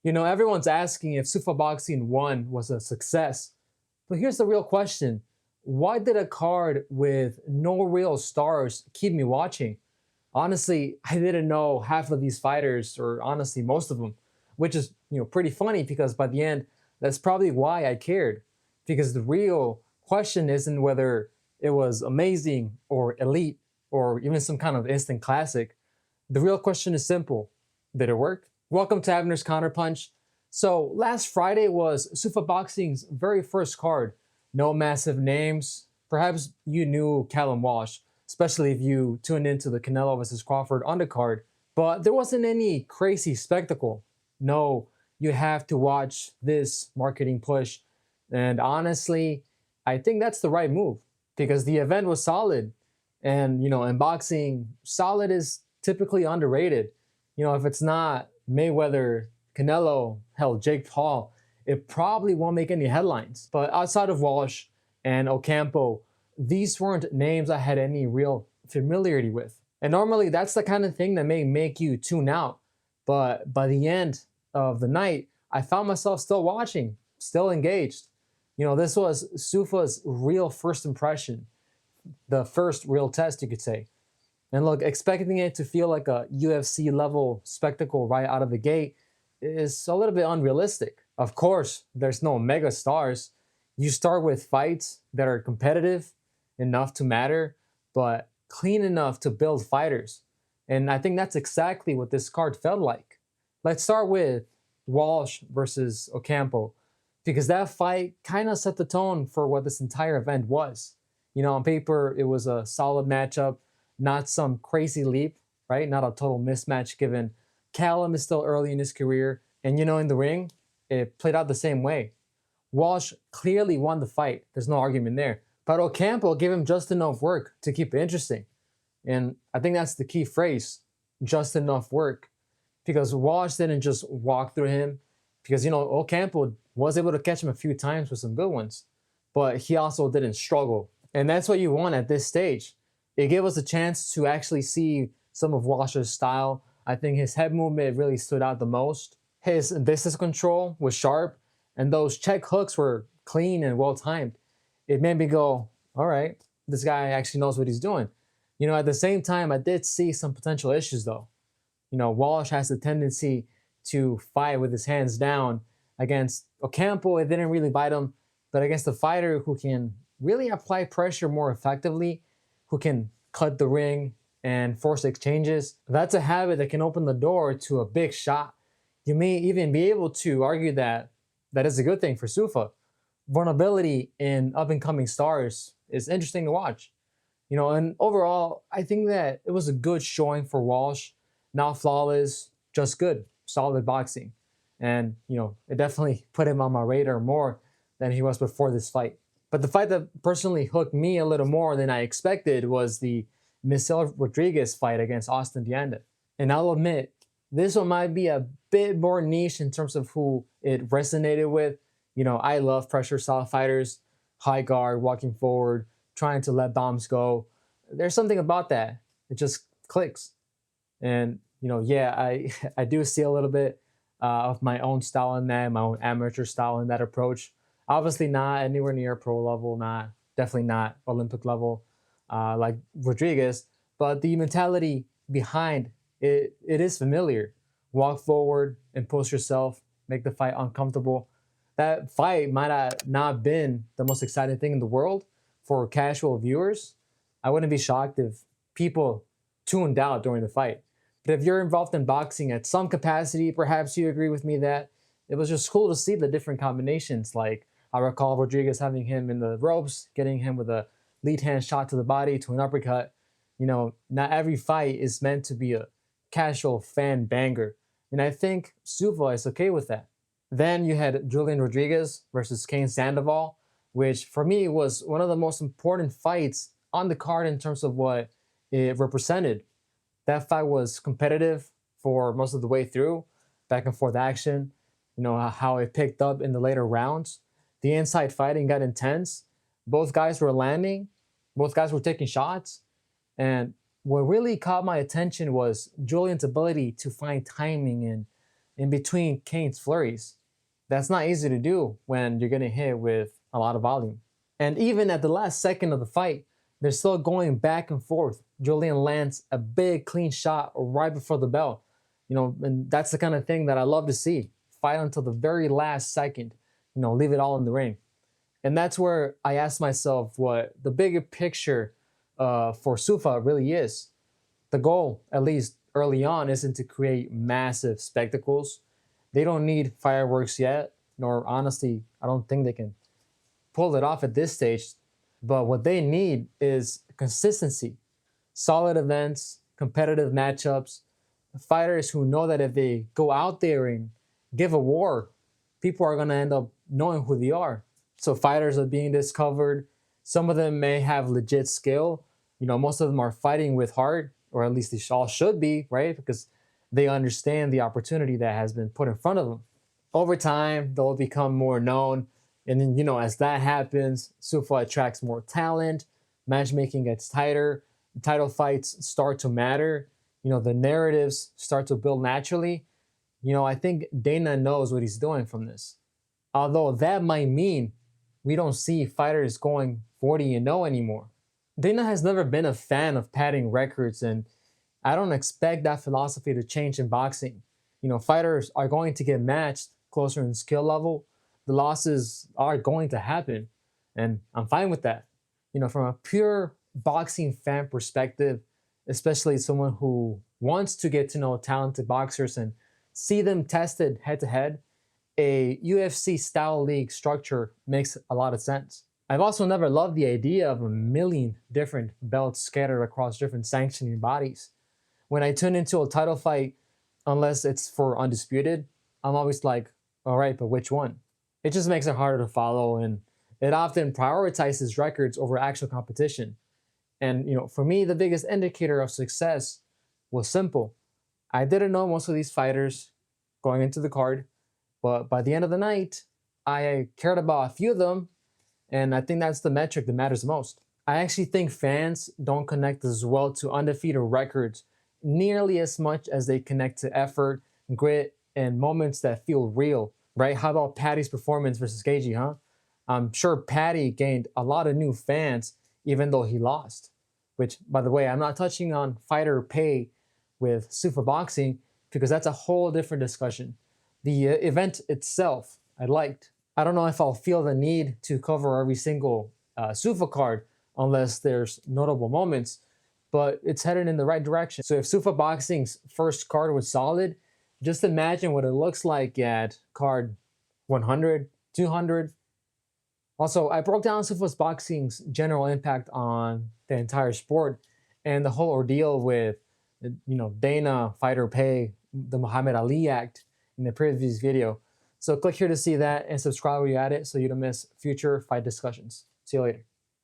Everyone's asking if Zuffa Boxing 1 was a success. But here's the real question. Why did a card with no real stars keep me watching? Honestly, I didn't know half of these fighters, or honestly, most of them, which is pretty funny because by the end, that's probably why I cared. Because the real question isn't whether it was amazing or elite or even some kind of instant classic. The real question is simple. Did it work? Welcome to Abner's Counterpunch. So last Friday was Zuffa Boxing's very first card. No massive names. Perhaps you knew Callum Walsh, especially if you tuned into the Canelo vs. Crawford undercard. But there wasn't any crazy spectacle. No, you have to watch this marketing push. And honestly, I think that's the right move because the event was solid. And, in boxing, solid is typically underrated. If it's not Mayweather, Canelo, hell, Jake Paul, it probably won't make any headlines. But outside of Walsh and Ocampo, these weren't names I had any real familiarity with. And normally that's the kind of thing that may make you tune out. But by the end of the night, I found myself still watching, still engaged. This was Zuffa's real first impression, the first real test, you could say. And look, expecting it to feel like a UFC level spectacle right out of the gate is a little bit unrealistic. Of course, there's no mega stars. You start with fights that are competitive enough to matter, but clean enough to build fighters. And I think that's exactly what this card felt like. Let's start with Walsh versus Ocampo, because that fight kind of set the tone for what this entire event was. On paper, it was a solid matchup, not some crazy leap, right? Not a total mismatch given Callum is still early in his career. And in the ring, it played out the same way. Walsh clearly won the fight. There's no argument there. But Ocampo gave him just enough work to keep it interesting. And I think that's the key phrase, just enough work. Because Walsh didn't just walk through him. Because, Ocampo was able to catch him a few times with some good ones. But he also didn't struggle. And that's what you want at this stage. It gave us a chance to actually see some of Walsh's style. I think his head movement really stood out the most. His distance control was sharp, and those check hooks were clean and well-timed. It made me go, all right, this guy actually knows what he's doing. At the same time, I did see some potential issues, though. Walsh has a tendency to fight with his hands down. Against Ocampo, it didn't really bite him, but against a fighter who can really apply pressure more effectively, who can cut the ring and force exchanges, that's a habit that can open the door to a big shot. You may even be able to argue that that is a good thing for Zuffa. Vulnerability in up-and-coming stars is interesting to watch. And overall, I think that it was a good showing for Walsh. Not flawless, just good, solid boxing. And, it definitely put him on my radar more than he was before this fight. But the fight that personally hooked me a little more than I expected was the Michel Rodriguez fight against Austin Dianda. And I'll admit, this one might be a bit more niche in terms of who it resonated with. I love pressure style fighters, high guard, walking forward, trying to let bombs go. There's something about that. It just clicks. And, I do see a little bit of my own style in that, my own amateur style in that approach. Obviously not anywhere near pro level, definitely not Olympic level like Rodriguez, but the mentality behind it is familiar. Walk forward, impose yourself, make the fight uncomfortable. That fight might have not been the most exciting thing in the world for casual viewers. I wouldn't be shocked if people tuned out during the fight. But if you're involved in boxing at some capacity, perhaps you agree with me that it was just cool to see the different combinations. Like I recall Rodriguez having him in the ropes, getting him with a lead hand shot to the body to an uppercut. Not every fight is meant to be a casual fan banger. And I think Zuffa is okay with that. Then you had Julian Rodriguez versus Kane Sandoval, which for me was one of the most important fights on the card in terms of what it represented. That fight was competitive for most of the way through, back and forth action, how it picked up in the later rounds. The inside fighting got intense. Both guys were landing. Both guys were taking shots. And what really caught my attention was Julian's ability to find timing and in between Kane's flurries. That's not easy to do when you're getting hit with a lot of volume. And even at the last second of the fight, they're still going back and forth. Julian lands a big clean shot right before the bell. And that's the kind of thing that I love to see. Fight until the very last second, leave it all in the ring. And that's where I ask myself what the bigger picture for Zuffa really is. The goal, at least early on, isn't to create massive spectacles. They don't need fireworks yet, nor honestly, I don't think they can pull it off at this stage. But what they need is consistency, solid events, competitive matchups, fighters who know that if they go out there and give a war, people are going to end up knowing who they are. So fighters are being discovered. Some of them may have legit skill. Most of them are fighting with heart, or at least they all should be, right? Because they understand the opportunity that has been put in front of them. Over time, they'll become more known. And then, as that happens, Zuffa attracts more talent, matchmaking gets tighter, title fights start to matter, the narratives start to build naturally. I think Dana knows what he's doing from this. Although that might mean we don't see fighters going 40-0 anymore. Dana has never been a fan of padding records, and I don't expect that philosophy to change in boxing. Fighters are going to get matched closer in skill level. The losses are going to happen, and I'm fine with that. From a pure boxing fan perspective, especially someone who wants to get to know talented boxers and see them tested head to head, a UFC style league structure makes a lot of sense. I've also never loved the idea of a million different belts scattered across different sanctioning bodies. When I tune into a title fight, unless it's for undisputed, I'm always like, all right, but which one? It just makes it harder to follow, and it often prioritizes records over actual competition. And for me, the biggest indicator of success was simple. I didn't know most of these fighters going into the card, but by the end of the night, I cared about a few of them, and I think that's the metric that matters most. I actually think fans don't connect as well to undefeated records nearly as much as they connect to effort, grit, and moments that feel real, right? How about Patty's performance versus Gagey, huh? I'm sure Patty gained a lot of new fans even though he lost. Which, by the way, I'm not touching on fighter pay with Zuffa Boxing because that's a whole different discussion. The event itself, I liked. I don't know if I'll feel the need to cover every single Zuffa card unless there's notable moments, but it's headed in the right direction. So if Zuffa Boxing's first card was solid, just imagine what it looks like at card 100, 200. Also, I broke down Zuffa Boxing's general impact on the entire sport and the whole ordeal with, Dana, fighter pay, the Muhammad Ali Act in the previous video. So click here to see that and subscribe while you're at it so you don't miss future fight discussions. See you later.